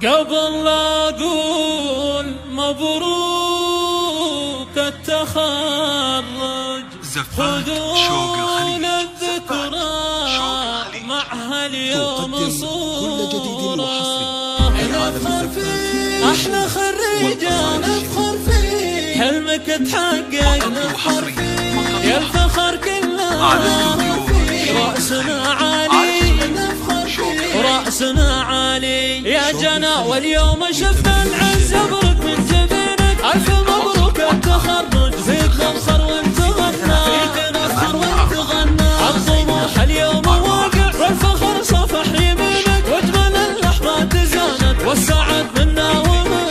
قبل لا أقول مبروك التخرج خذون الذكرى معها اليوم صورة نفخر فيه احنا خريجة نفخر فيه حلمك تحقق نفخر فيه يا الفخر كله رأسنا عالي نفخر فيه رأسنا عالي يا جنا واليوم شفنا العز يبرق من جبينك ألف مبروك التخرج فيك نفخر وانت غنى فيك نفخر وانت غنى الطموح اليوم واقع والفخر صفح يمينك واجمل اللحظات زانت والسعد منا ومنا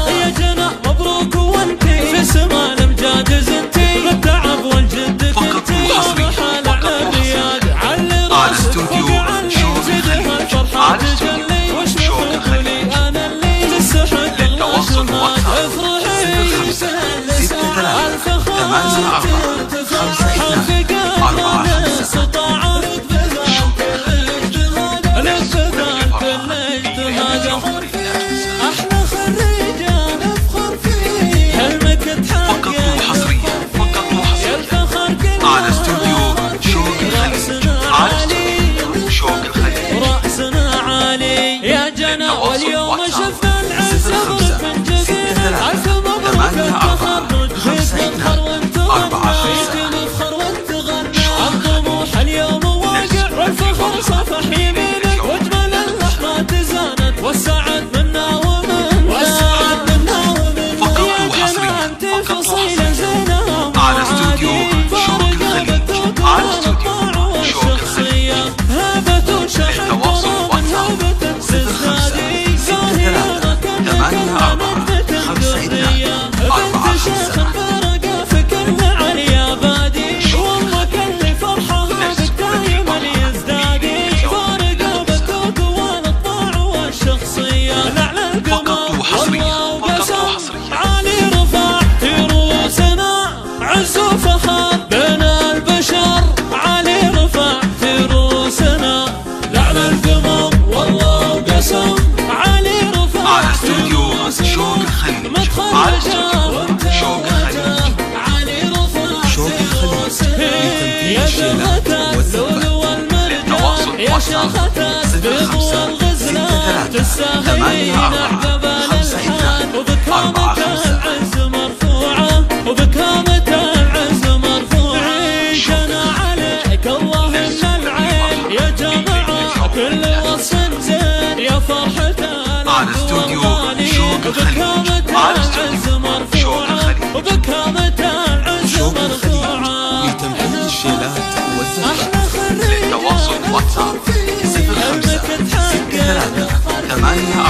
يا جنا مبروك وانتي في سما الامجاد زنتي بالتعب والجد كنتي ومحال على بياد علي راسك فوق عني زيدها الفرحة تجلي وش مخلي انا اللي تستحق النشمات افرحي سهل ساعة الفخر ترتفع في قلبنا استطاعت احنا خريجة نفخر فيه حلمك تحقق يا الفخر كله على استوديو شوق الخليج رأسنا عالي يا جنا واليوم شفنا العز يبرق من جبينك ألف مبروك التخرج فيك نفخر وانت غنى فيك نفخر وانت غنى الطموح اليوم واقع والفخر صفح يمينك واجمل اللحظات زانت والسعد منا ومنا يا جنا انت فصيلة زينها على استوديو شوق الخليج على استوديو والشخصية هبة شحن من هبة تزدادي زاهرة كأنك نجدة قطرية بنت شيخ برقة في كل عليا بادي والله كل فرحة هابك دايما يزدادي فارقة بالذوق والطباع والشخصية لعلى القمر والله وقسم عالي رفع في روسنا عز وفخر بين البشر عالي رفع في روسنا لعلى القمر والله وقسم عالي رفع على استوديو شوق الخليج على استوديو شوق الخليج عالي رفع في روسنا يا شيخة اللؤلؤ والمرجان يا شيخة البيض والغزلان تستاهلين أحباب الألحان وبكرامة العز مرفوعة وبكرامة العز مرفوعة جنى عليك الله من العين يا جماعة كل وصف زين يا فرحة على استوديو شوق الخليج على استوديو شوق الخليج وبكرامة العز مرفوعة لتنفيذ الشيلات للتواصل واتساب 05 63 8